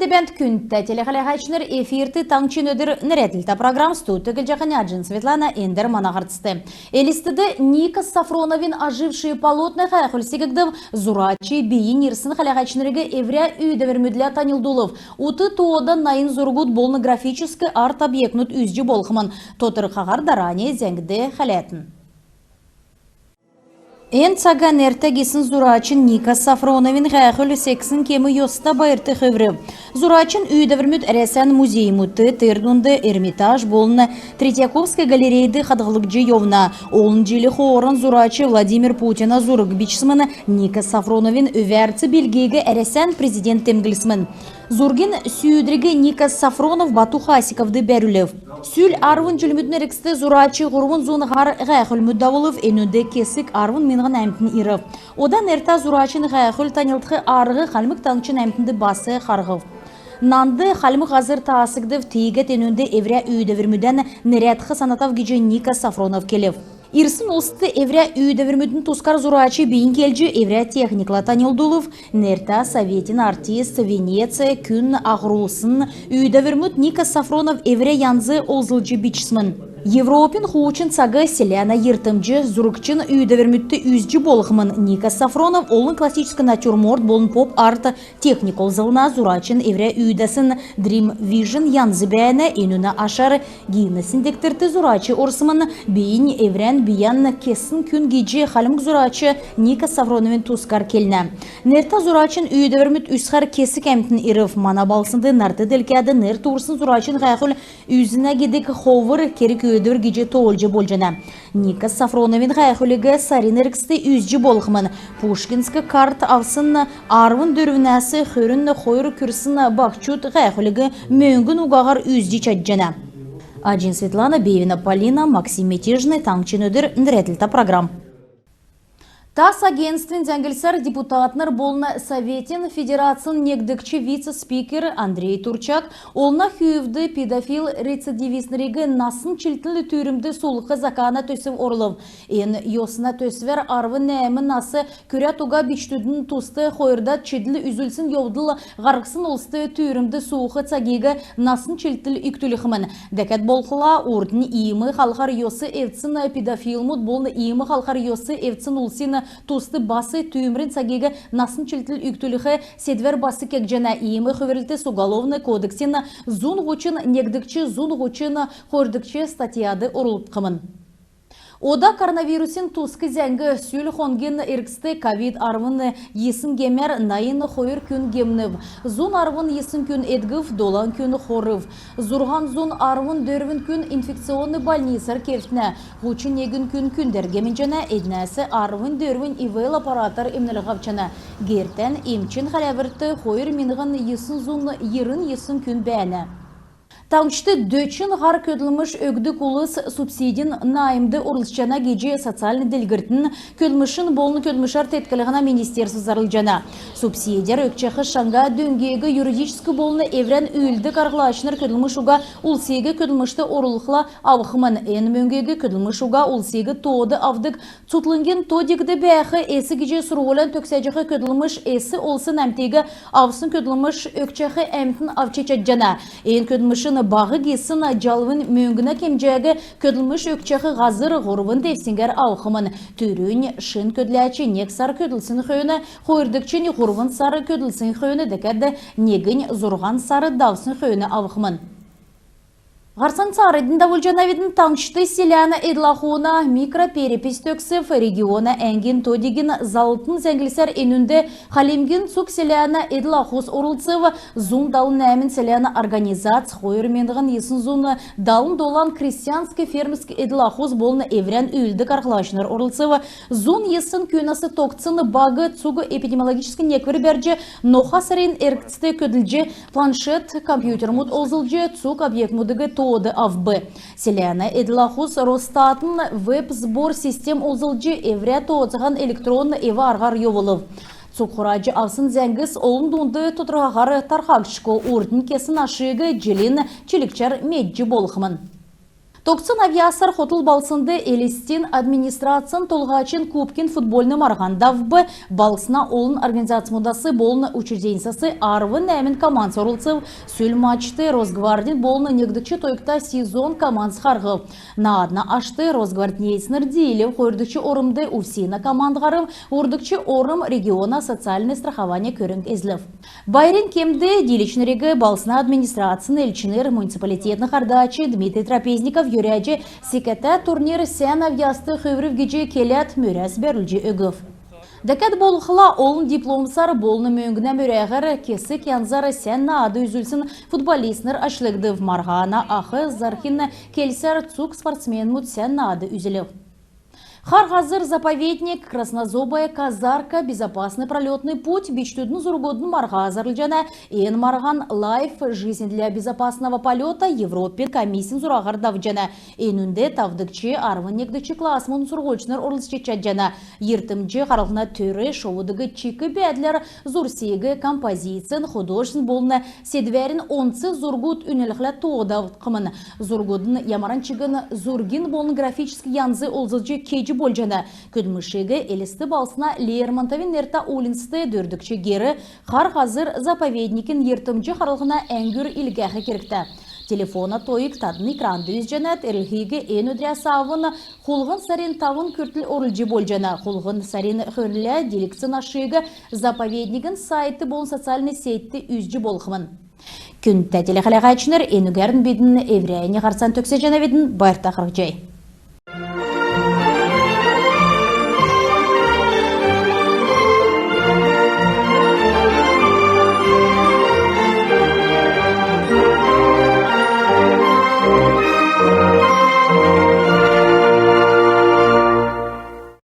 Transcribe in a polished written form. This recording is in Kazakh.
бент күнтті телехалахачныр эфирты таңчин өдір нәретілті программ студтігіл жақаняджин Светлана Эндер манағыртысты. Элистіді Ника Сафроновин ожившие полотны хайхульсегігдім зурачи бейін ерсін халахачнырығы евря үйдевермюдля танилдулов. Уты туода найын зургут болны графический арт-объектнут үзжі болхымын. Тотыр қағар даране зәңгді халятын. Эн цаган эртегесін зурачин Ника Сафроновин ғайхыл сексін кемі йоста байырты хывры. Зурачин үйдевермюд әресен музей мұты тырдунды Эрмитаж болны Третьяковской галерейді қадғылықжы йовна. Олын жилі хоорын зурачы Владимир Путина зурық бичсіміні Ника Сафроновин өверці белгегі әресен президент темгілісмін. Зургин сүйдірігі Ника Сафронов Бату Хасиковды бәрілев. Сül арвын жүлмүдін әріксті зурачы ғұрвын зуын ғар ғайхыл мүддавылып, әнүнді кесік арвын менғын әмтін иров. Одан әрта зурачын ғайхыл танылтқы арғы қалмық таңчын әмтінді басы қарғыл. Нанды қалмық ғазыр таасығдыв тейгет әнүнді евря үйдевермүден нәрәтқы санатав геже Ника Сафронов келев. Ирсын олсты евря үйдевермүдін тускар зурачы бейін келжі евря техникла танылдулов, нерта Советин артист Венеция күн ағырусын үйдевермүд Ника Сафронов евря янзы олзылжы бичсмін. Европин хуучын сага селяна ертімжі зурыкчын үйдевермүдті үзжі болғымын. Ника Сафронов олын классический натюрморт болын поп-арт техникол зылна зурачын евря үйдесін Dream Vision янзы бәйіні енуна ашары гейнесіндектерті зурачы орсымын бейін еврен биян кесін күн гейджі қалымық зурачы Ника Сафроновин тускар келіне. Нерта зурачын үйдевермүд үсқар кесік әмтін ирif мана балсынды нарты делкеді нер турсын зурачын ғайқыл үзіне кедек ховыр керік өдір геже тоолжы болжана. Ника Сафроновин ғайқылығы сарин әріксті үзжі болғымын. Пушкинскі карт авсын арвын дөрвінәсі хүрін қойыр күрсін бақчут ғайқылығы мөңгін уғағар үзжі чаджана. Аджин Светлана, Бевина Полина, Максим Мятежный, Таңчин өдір нрәтілті программ. ТАСС агентствен зәңгілсар депутатнар болна Советин Федерациян негдікчі вице-спикер Андрей Турчак олна хүйівді педофил рецидивистнерегі насын чілтілі түрімді солықы закана төсів орлов. Ен йосына төсвер арвы нәмі насы көря туға бичтүдің тусты қойырда чеділі үзілсін йовдыл ғарқсын олсты түрімді суықы цагегі насын чілтіл үктіліхімін. Дәкәт болқыла ордын иімі қалқар йосы евцін педофилмуд болны иімі қалқар йосы евцін олсин тусты басы түйімрін сагеге насын чілтіл үктілігі седвер басы кек жана иемі хөверліті суголовны кодексін зун ғучын негдікчі зун ғучын қордікчі статьяды ұрылып қымын. Ода коронавирусын тусқы зәңгі сүйіл қонген әркісті ковид арвын есін гемер найын қойыр күн гемнів. Зун арвын есін күн едгів, долан күн қорыв. Зурған зун арвын дөрвін күн инфекционны больницар кефтіне. Ғучын егін күн күндер геменжіне әднәсі арвын дөрвін ивел аппаратар емніліғавчына. Гертен емчин қалабірті қойыр меніғын есін зун ерін есін күн бәні. Таңшты дөчін ғар көділміш өгді құлыс субсидин найымды ұрлысчана геже социальный делгіртін көділмішін болны көділмішар теткіліғына министерсі зарылжана. Субсидияр өкчеқі шанға дөңгегі юридическі болны еврен үйілді қарғылашыныр көділміш ұға ұлсегі көділмішті орылықла авықымын. Ән мөңгегі көділміш ұға ұлсегі тоды авдық цутлынген тодегді бәқі әсі геже сұрғылан төксәжіғі көділміш әсі олсын әмтегі авсын көділміш өкчеқі әмтін авчечаджана. Ән көділмішін бағы кесін жалвын мөңгіна кемжәгі көділміш өкчәқі ғазыр ғорвын девсінгер ауқымын. Түрін шын көділәчі нек сар көділсін қойыны, қойырдықчын ғорвын сары көділсін қойыны дәкәді негін зұрған сары давсын қойыны ауқымын. Ғарсан царыдың давылжанавидың таңшты селяна эдлахуна микроперепис төксів региона әңген тодеген залтын зәңгілсер енунде қалемген цук селяна эдлахус орылцывы зун далын әмін селяна организация қойырмендіғын есын зуны далын долан крестьянский фермерский эдлахус болны еврен үйілді қарқылашыныр орылцывы зун есын көнасы тоқцыны бағы цугы эпидемиологический неквір бәрже ноха сарин әркісті көділже планшет компьютер мұд олзылже цук объект мұдығы тоды авбы. Селяна эдлахус Росстатын веб-сбор систем олзылжы евря тоғыған электронны ева арғар йовылып. Цукхурajı avsın zəngis olun dondu tuturağar tarxaqşko ordin kesin aşığı jelin çilikçar mecci bolğımın. 90 авиасар хотыл балсынды Элистин администрациян толғачын Кубкин футбольны марғандавбы балсына олын организациямудасы болны учрежденциясы арвы нәмін команд сорылцев сүл матчты Росгвардин болны негдікчі тойкта сезон команд сқарғыл. На адна ашты Росгварднейснер дейлев қойырдыкчі орымды Усина командғарым, ордыкчі орым региона социальный страхование көрінг ezлев. Байрин кемді деличнерегі балсына администрацияны эльчинер муниципалитетны қардачы Дмитрий Трапезников юряджи секета турнир сен авиасты хыврыв геджи келят мөрәс бәрілжі өгіф. Дәкәт болықла олын дипломсар болны мөңгіне мөрәғір кесік янзары сен ады үзілсін футболистнер ашлығдыв марғана ақы зархинна келсер цук спортсмен мұт сен ады үзілів. Харгазыр заповедник, краснозобая казарка, безопасный пролетный путь, бичтудну зургодну маргазарлджана, ен марган лайф, жизнь для безопасного полета, Европе комиссин зурагар давджана, енунде тавдыкчы арвыннекдычы классмон зургочнар орлысчечаджана, ертімчі қарылғына түрі шоудығы чикі бәдлер зурсегі композициян художествен болны седверін онцы зургуд үнеліқлі тоғдавд қымын. Зургудын ямаранчығын зургин болны графический янзы олзылжы кежі болжана. Күдмішегі елісті балсына Лермонтовин нерта олинсты дөрдікчі гері қар қазыр заповедникін ертімчі қарылғына әңгір илгәхі керікті. Телефона тойық тадын экранды үзжанат, әрілхейгі ен өдря савын құлғын сарин тавын күртіл орылжы болжана. Құлғын сарин хүрлі делікцін ашығы заповедникін сайты болын социальный сейтті үзжі болғымын. Күн тәтелі қалаға әчінер, енігерін бедін еврейіне қарсан төксе жана бедін байырта қырық жай.